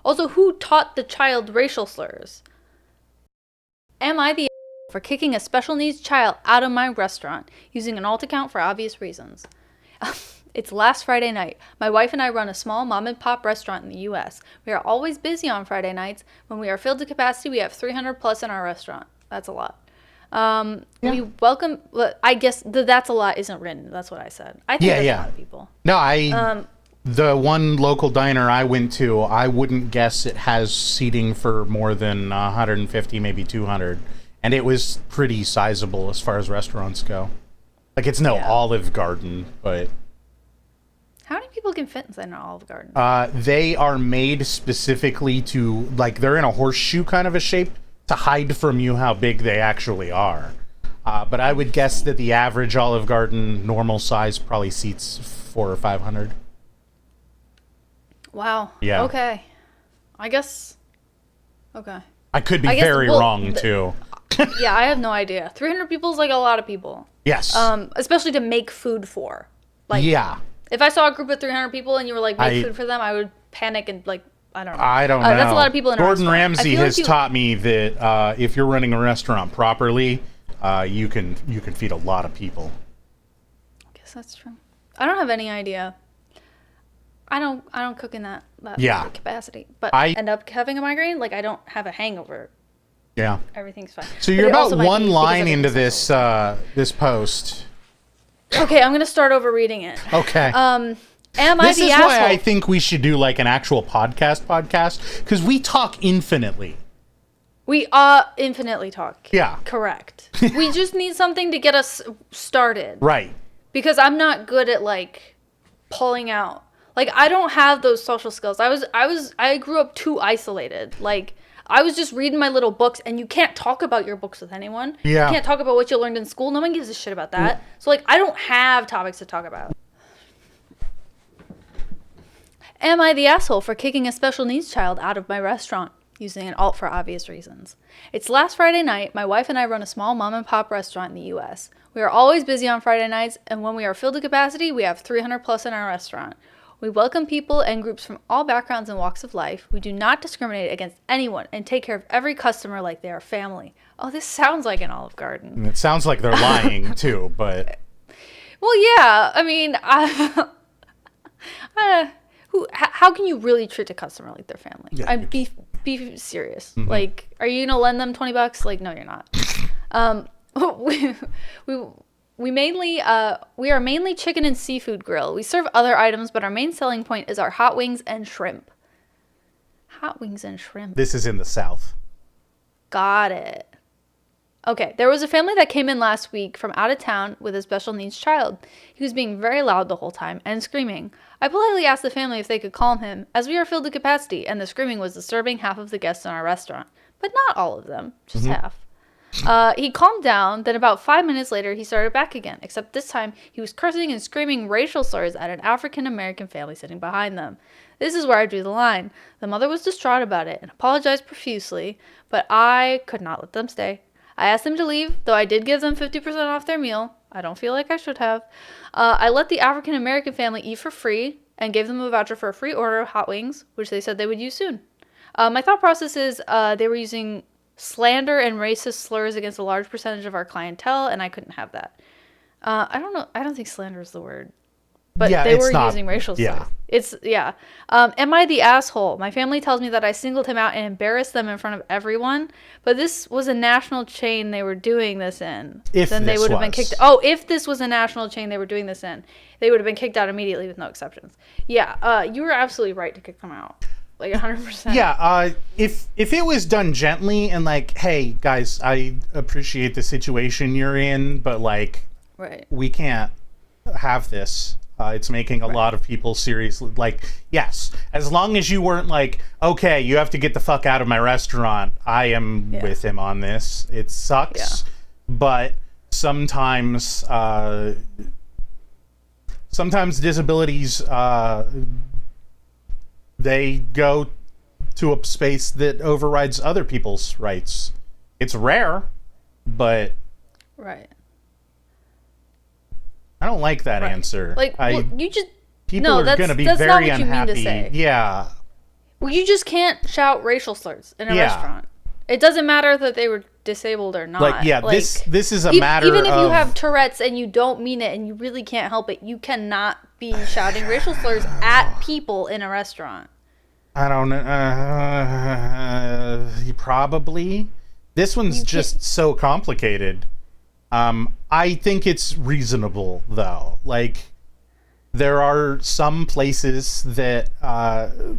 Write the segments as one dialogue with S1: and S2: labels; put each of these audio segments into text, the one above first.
S1: Also, who taught the child racial slurs? Am I the for kicking a special needs child out of my restaurant using an alt account for obvious reasons? It's last Friday night. My wife and I run a small mom and pop restaurant in the U.S. We are always busy on Friday nights. When we are filled to capacity, we have 300 plus in our restaurant. That's a lot. We welcome. I guess that's a lot isn't written. That's what I said. I think there's a lot of people.
S2: No, the one local diner I went to, I wouldn't guess it has seating for more than 150, maybe 200, and it was pretty sizable as far as restaurants go. Like, it's no Olive Garden, but
S1: how many people can fit inside an Olive Garden?
S2: they are made specifically to, like, they're in a horseshoe kind of a shape to hide from you how big they actually are. But I would guess that the average Olive Garden normal size probably seats 400 or 500.
S1: Wow.
S2: Yeah.
S1: Okay. I guess. Okay.
S2: I could be very wrong too.
S1: Yeah, I have no idea. 300 people is like a lot of people.
S2: Yes.
S1: Especially to make food for. Like,
S2: yeah.
S1: If I saw a group of 300 people and you were like, make food for them, I would panic and like, I don't know.
S2: I don't know.
S1: That's a lot of people in a
S2: Gordon
S1: restaurant.
S2: Ramsay has taught me that if you're running a restaurant properly, you can feed a lot of people.
S1: I guess that's true. I don't have any idea. I don't cook in that capacity. But I end up having a migraine. Like, I don't have a hangover.
S2: Yeah.
S1: Everything's fine.
S2: So you're about one line into this this post.
S1: Okay, I'm gonna start over reading it.
S2: Okay.
S1: Am I
S2: this
S1: the
S2: is
S1: asshole?
S2: why I think we should do like an actual podcast because we talk infinitely.
S1: We infinitely talk.
S2: Yeah.
S1: Correct. We just need something to get us started.
S2: Right.
S1: Because I'm not good at like pulling out. Like, I don't have those social skills. I grew up too isolated. Like, I was just reading my little books, and you can't talk about your books with anyone.
S2: Yeah.
S1: You can't talk about what you learned in school. No one gives a shit about that. So, like, I don't have topics to talk about. Am I the asshole for kicking a special needs child out of my restaurant using an alt for obvious reasons? It's last Friday night. My wife and I run a small mom and pop restaurant in the U.S. We are always busy on Friday nights, and when we are filled to capacity, we have 300 plus in our restaurant. We welcome people and groups from all backgrounds and walks of life. We do not discriminate against anyone and take care of every customer like they are family. Oh, this sounds like an Olive Garden.
S2: It sounds like they're lying too, but.
S1: Well, yeah. I mean, how can you really treat a customer like their family?
S2: Yeah,
S1: Be serious. Mm-hmm. Like, are you gonna lend them $20? Like, no, you're not. We are mainly chicken and seafood grill. We serve other items, but our main selling point is our hot wings and shrimp. Hot wings and shrimp.
S2: This is in the South.
S1: Got it. Okay, there was a family that came in last week from out of town with a special needs child. He was being very loud the whole time and screaming. I politely asked the family if they could calm him, as we are filled to capacity, and the screaming was disturbing half of the guests in our restaurant. But not all of them, just half. He calmed down, then about 5 minutes later, he started back again, except this time, he was cursing and screaming racial slurs at an African-American family sitting behind them. This is where I drew the line. The mother was distraught about it and apologized profusely, but I could not let them stay. I asked them to leave, though I did give them 50% off their meal. I don't feel like I should have. I let the African-American family eat for free and gave them a voucher for a free order of hot wings, which they said they would use soon. My thought process is they were using slander and racist slurs against a large percentage of our clientele, and I couldn't have that. I don't know. I don't think slander is the word. But they were using racial slurs. Am I the asshole? My family tells me that I singled him out and embarrassed them in front of everyone. But this was a national chain they were doing this in. If they would have been kicked. Oh, if this was a national chain they were doing this in, they would have been kicked out immediately with no exceptions. Yeah, you were absolutely right to kick them out. Like 100%.
S2: Yeah, if it was done gently and like, hey guys, I appreciate the situation you're in, but like, we can't have this. It's making a lot of people seriously, like, yes, as long as you weren't like, okay, you have to get the fuck out of my restaurant. I am with him on this. It sucks, but sometimes disabilities, they go to a space that overrides other people's rights. It's rare, but I don't like that answer.
S1: Like, you just
S2: people are going to be very unhappy. Yeah,
S1: Well, you just can't shout racial slurs in a restaurant. It doesn't matter that they were disabled or not.
S2: This is a matter of...
S1: Even if you have Tourette's and you don't mean it and you really can't help it, you cannot be shouting racial slurs at people in a restaurant.
S2: I don't know. Probably. This one's just so complicated. I think it's reasonable, though. Like, there are some places that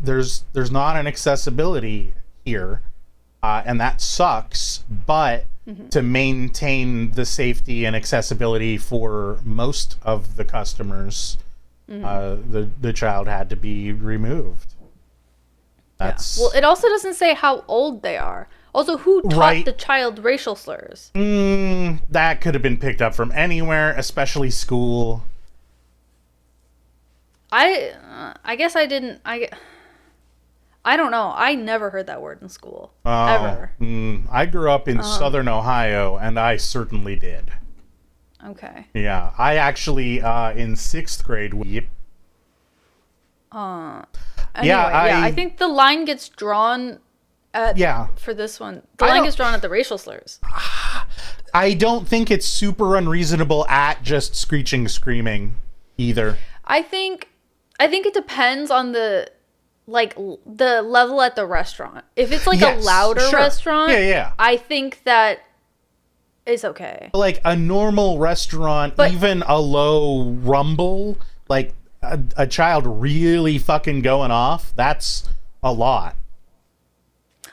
S2: there's not an accessibility here. And that sucks, but to maintain the safety and accessibility for most of the customers, the child had to be removed. That's...
S1: Well, it also doesn't say how old they are. Also, who taught the child racial slurs?
S2: That could have been picked up from anywhere, especially school.
S1: I guess I didn't... I don't know. I never heard that word in school. Ever.
S2: I grew up in Southern Ohio, and I certainly did.
S1: Okay.
S2: Yeah. I actually, in 6th grade...
S1: I think the line gets drawn for this one. The line gets drawn at the racial slurs.
S2: I don't think it's super unreasonable at just screaming either.
S1: I think it depends on the level at the restaurant. If it's a louder restaurant, I think that is okay.
S2: Like a normal restaurant, even a low rumble, like a child really fucking going off, that's a lot.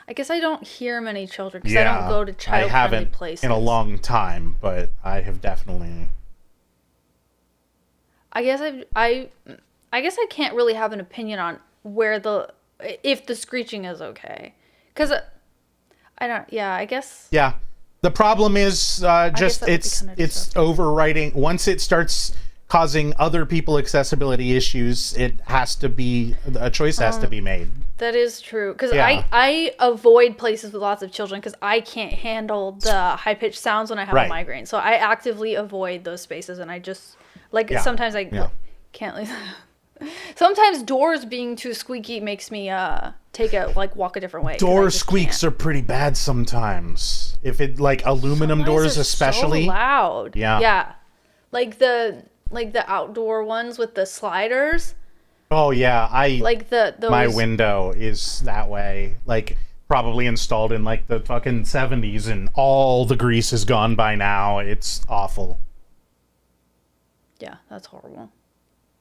S1: I guess I don't hear many children because I don't go to child-friendly places.
S2: In a long time, but I have definitely...
S1: I guess I can't really have an opinion on if the screeching is okay, because I guess
S2: the problem is it's overriding. Once it starts causing other people accessibility issues, a choice has to be made.
S1: That is true, because I avoid places with lots of children because I can't handle the high-pitched sounds when I have a migraine, so I actively avoid those spaces, and I just sometimes I can't leave. Sometimes doors being too squeaky makes me walk a different way.
S2: Door squeaks are pretty bad sometimes. If it aluminum doors especially.
S1: So loud.
S2: Yeah.
S1: Yeah. Like the outdoor ones with the sliders.
S2: Oh yeah,
S1: those...
S2: my window is that way. Probably installed in the fucking 70s, and all the grease is gone by now. It's awful.
S1: Yeah, that's horrible.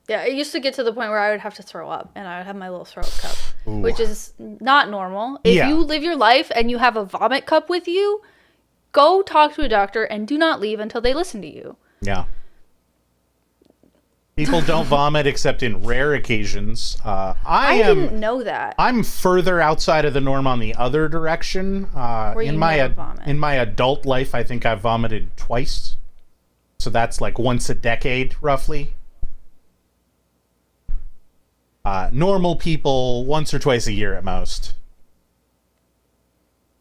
S1: Yeah, it used to get to the point where I would have to throw up, and I would have my little throat cup, which is not normal. If you live your life and you have a vomit cup with you, go talk to a doctor and do not leave until they listen to you.
S2: Yeah. People don't vomit except in rare occasions. I
S1: didn't know that.
S2: I'm further outside of the norm on the other direction. In my adult life, I think I've vomited twice. So that's once a decade, roughly. Normal people once or twice a year at most.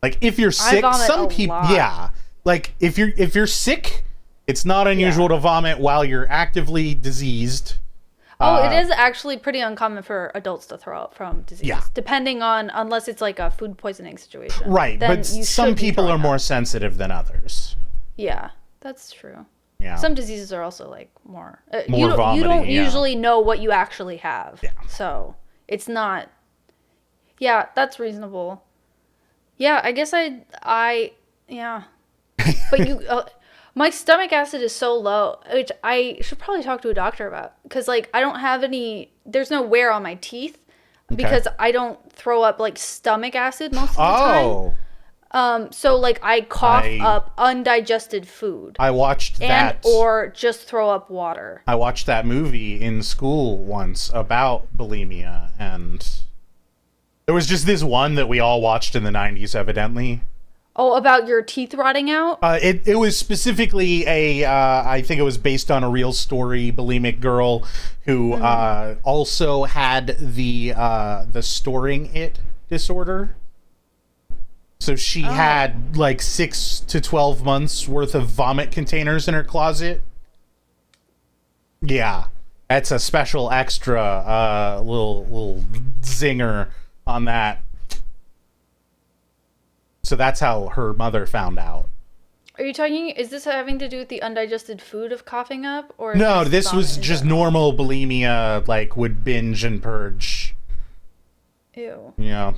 S2: If you're sick, some people, if you're sick, it's not unusual to vomit while you're actively diseased.
S1: It is actually pretty uncommon for adults to throw up from disease. Yeah. Depending on, unless it's a food poisoning situation.
S2: Right, but some people are more sensitive than others.
S1: Yeah, that's true.
S2: Yeah.
S1: Some diseases are also more
S2: you
S1: don't usually know what you actually have. Yeah. So it's not. Yeah, that's reasonable. Yeah, I guess yeah. But my stomach acid is so low, which I should probably talk to a doctor about, because I don't have there's no wear on my teeth because I don't throw up stomach acid most of the time. So I cough up undigested food.
S2: I watched that.
S1: Or just throw up water.
S2: I watched that movie in school once about bulimia, and there was just this one that we all watched in the 90s, evidently.
S1: Oh, about your teeth rotting out?
S2: It was specifically I think it was based on a real story, bulimic girl who also had the storing it disorder. So she had 6 to 12 months worth of vomit containers in her closet. Yeah, that's a special extra little zinger on that. So that's how her mother found out.
S1: Are you talking, is this having to do with the undigested food of coughing up? Or
S2: No, this was just normal bulimia, like would binge and purge.
S1: Ew.
S2: Yeah.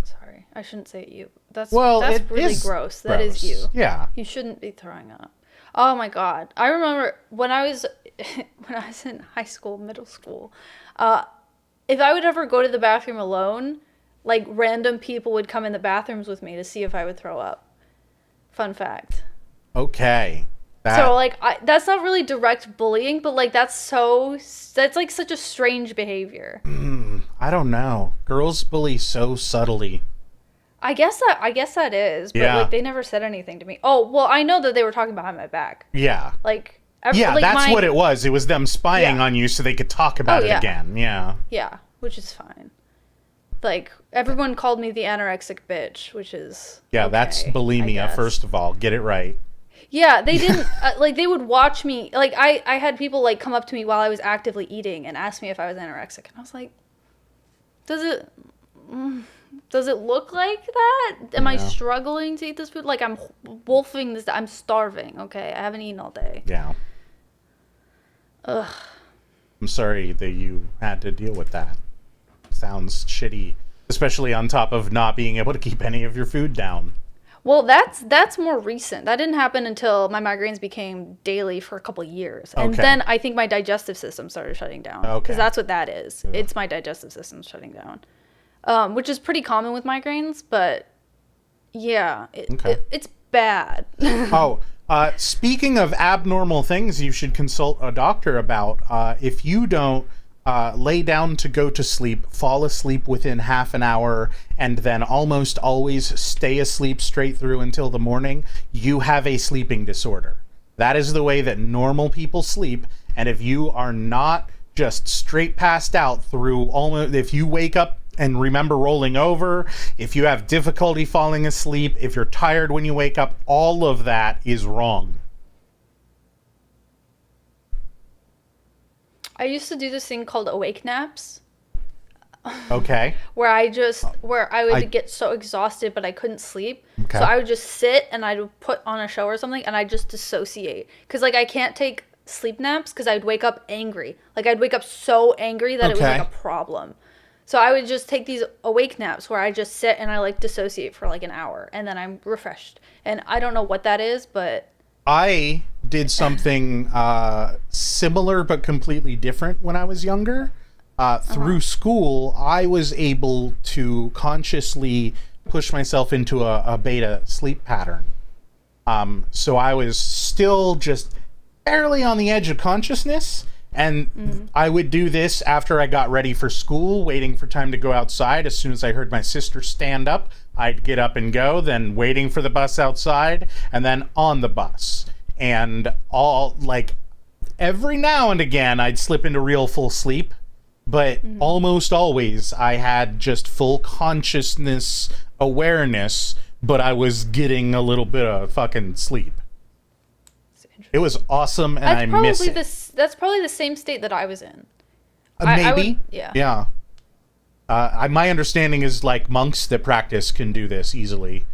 S1: Sorry, I shouldn't say you. That's
S2: it
S1: really
S2: is
S1: gross. That is you.
S2: Yeah.
S1: You shouldn't be throwing up. Oh my god. I remember when I was in high school, middle school, if I would ever go to the bathroom alone, like random people would come in the bathrooms with me to see if I would throw up. Fun fact.
S2: Okay.
S1: So like that's not really direct bullying, but like that's like such a strange behavior.
S2: I don't know. Girls bully so subtly.
S1: I guess that is, but like they never said anything to me. Oh, well, I know that they were talking behind my back.
S2: Yeah.
S1: Like
S2: that's what it was. It was them spying on you so they could talk about it again. Yeah.
S1: Yeah, which is fine. Like everyone called me the anorexic bitch, which is
S2: that's bulimia. First of all, get it right.
S1: Yeah, they didn't like they would watch me. Like I had people like come up to me while I was actively eating and ask me if I was anorexic, and I was like, does it look like that? Am I struggling to eat this food? Like I'm wolfing this. I'm starving. Okay, I haven't eaten all day.
S2: Yeah.
S1: Ugh.
S2: I'm sorry that you had to deal with that. Sounds shitty, especially on top of not being able to keep any of your food down.
S1: Well, that's more recent. That didn't happen until my migraines became daily for a couple of years. And then I think my digestive system started shutting down. Okay. Because that's what that is. Yeah. It's my digestive system shutting down. Which is pretty common with migraines, but yeah, it's bad.
S2: Speaking of abnormal things you should consult a doctor about, if you don't lay down to go to sleep, fall asleep within half an hour, and then almost always stay asleep straight through until the morning, you have a sleeping disorder. That is the way that normal people sleep, and if you are not just straight passed out through if you wake up and remember rolling over, if you have difficulty falling asleep, if you're tired when you wake up, all of that is wrong.
S1: I used to do this thing called awake naps.
S2: Okay.
S1: where I would get so exhausted but I couldn't sleep. Okay. So I would just sit and I would put on a show or something and I just dissociate. Because like I can't take sleep naps because I'd wake up angry. Like I'd wake up so angry that it was like a problem. So I would just take these awake naps where I just sit and I like dissociate for like an hour and then I'm refreshed. And I don't know what that is, but
S2: I did something similar but completely different when I was younger. Through school, I was able to consciously push myself into a beta sleep pattern. So I was still just barely on the edge of consciousness. And I would do this after I got ready for school, waiting for time to go outside. As soon as I heard my sister stand up, I'd get up and go, then waiting for the bus outside, and then on the bus. And every now and again, I'd slip into real full sleep. But almost always, I had just full consciousness awareness, but I was getting a little bit of fucking sleep. It was awesome, and I miss it.
S1: That's probably the same state that I was in.
S2: Maybe. Yeah. My understanding is like monks that practice can do this easily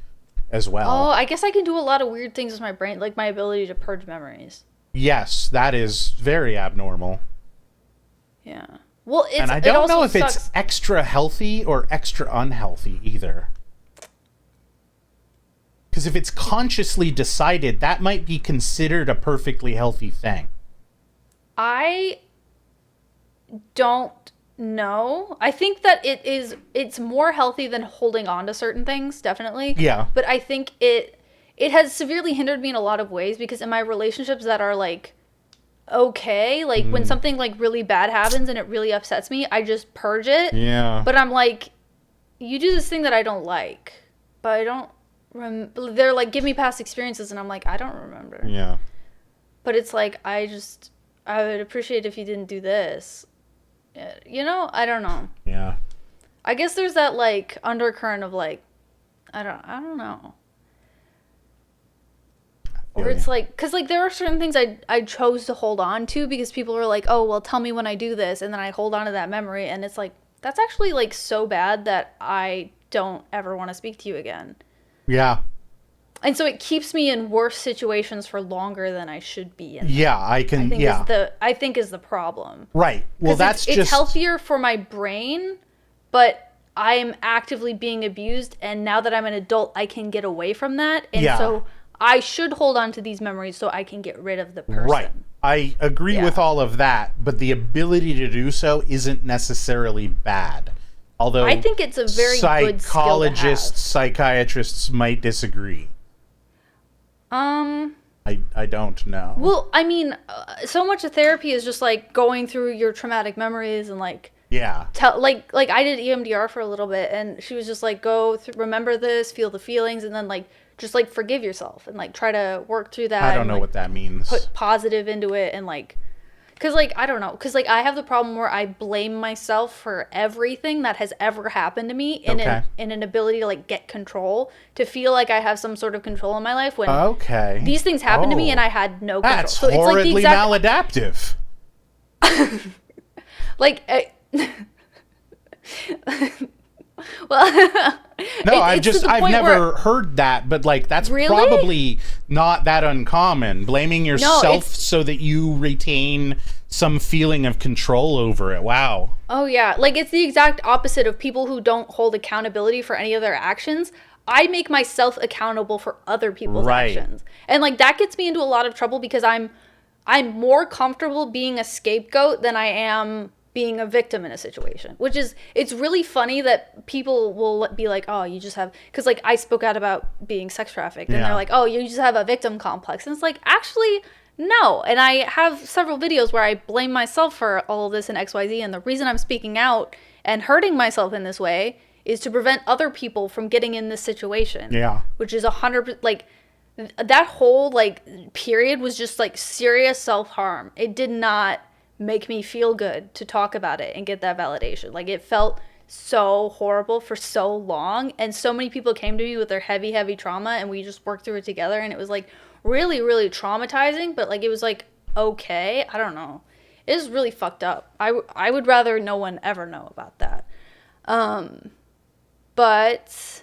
S2: as well.
S1: Oh, I guess I can do a lot of weird things with my brain, like my ability to purge memories.
S2: Yes, that is very abnormal.
S1: Yeah. Well,
S2: and I don't know if it's extra healthy or extra unhealthy either. Because if it's consciously decided, that might be considered a perfectly healthy thing.
S1: I don't know. I think that it's more healthy than holding on to certain things, definitely.
S2: Yeah.
S1: But I think it has severely hindered me in a lot of ways because in my relationships that are like okay, like when something like really bad happens and it really upsets me, I just purge it.
S2: Yeah.
S1: But I'm like, you do this thing that I don't like, but I don't they're like, give me past experiences, and I'm like, I don't remember.
S2: Yeah.
S1: But it's like, I would appreciate if you didn't do this. You know? I don't know.
S2: Yeah.
S1: I guess there's that like undercurrent of like, I don't know. Or it's like, because like there are certain things I chose to hold on to because people are like, oh, well, tell me when I do this, and then I hold on to that memory, and it's like, that's actually like so bad that I don't ever want to speak to you again.
S2: Yeah.
S1: And so it keeps me in worse situations for longer than I should be in.
S2: Yeah, I think
S1: is the problem.
S2: Right. Well,
S1: it's healthier for my brain, but I'm actively being abused, and now that I'm an adult, I can get away from that. And so I should hold on to these memories so I can get rid of the person.
S2: Right. I agree with all of that, but the ability to do so isn't necessarily bad. Although
S1: I think it's a very good skill to have.
S2: Psychologists, psychiatrists might disagree. I don't know.
S1: Well, I mean, so much of therapy is just like going through your traumatic memories and like like I did EMDR for a little bit, and she was just like, remember this, feel the feelings, and then like just like forgive yourself and like try to work through that.
S2: I don't know what that means.
S1: Put positive into it and like. Because, like, I don't know. Because, like, I have the problem where I blame myself for everything that has ever happened to me in an ability to, like, get control. To feel like I have some sort of control in my life when these things happened to me and I had no control.
S2: That's so horridly maladaptive.
S1: Like, well...
S2: No, I've never heard that, but like that's probably not that uncommon. Blaming yourself so that you retain some feeling of control over it. Wow.
S1: Oh yeah, like it's the exact opposite of people who don't hold accountability for any of their actions. I make myself accountable for other people's actions. And like that gets me into a lot of trouble because I'm more comfortable being a scapegoat than I am being a victim in a situation, which is, it's really funny that people will be like, oh, you just have, because like I spoke out about being sex trafficked and they're like, oh, you just have a victim complex. And it's like, actually, no. And I have several videos where I blame myself for all of this and XYZ. And the reason I'm speaking out and hurting myself in this way is to prevent other people from getting in this situation.
S2: Yeah.
S1: Which is 100%, like, that whole like period was just like serious self-harm. It did not make me feel good to talk about it and get that validation. Like it felt so horrible for so long, and so many people came to me with their heavy trauma and we just worked through it together, and it was like really, really traumatizing, but like it was like okay. I don't know. It is really fucked up. I would rather no one ever know about that. But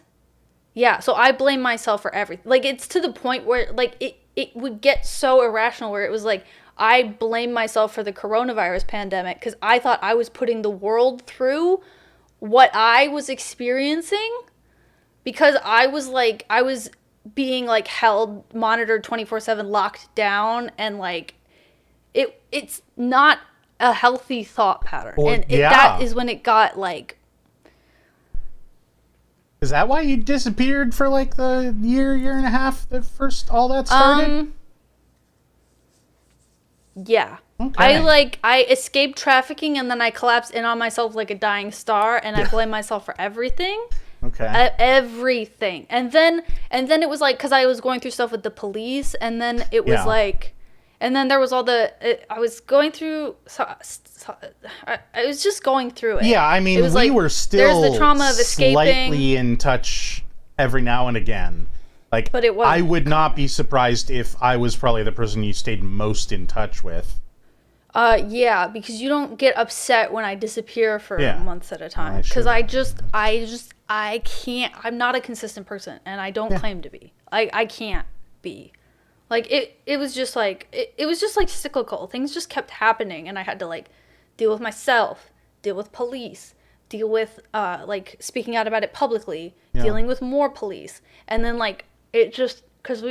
S1: yeah, so I blame myself for everything. Like it's to the point where like it would get so irrational where it was like I blame myself for the coronavirus pandemic because I thought I was putting the world through what I was experiencing because I was being like held, monitored 24/7, locked down, and like it's not a healthy thought pattern. Well, that is when it got like.
S2: Is that why you disappeared for like the year and a half that first all that started?
S1: Yeah. Okay. I escaped trafficking and then I collapsed in on myself like a dying star, and I blame myself for everything.
S2: Okay.
S1: Everything. And then it was like, cuz I was going through stuff with the police, and then it was like, and then there was all I was going through I was just going through it.
S2: Yeah, I mean, we were still there's the trauma of escaping, slightly in touch every now and again. Like, but I would not be surprised if I was probably the person you stayed most in touch with.
S1: Yeah, because you don't get upset when I disappear for months at a time. Because I can't. I'm not a consistent person, and I don't claim to be. I can't be. Like it was just like it was just like cyclical. Things just kept happening, and I had to like deal with myself, deal with police, deal with like speaking out about it publicly, dealing with more police, and then like it just because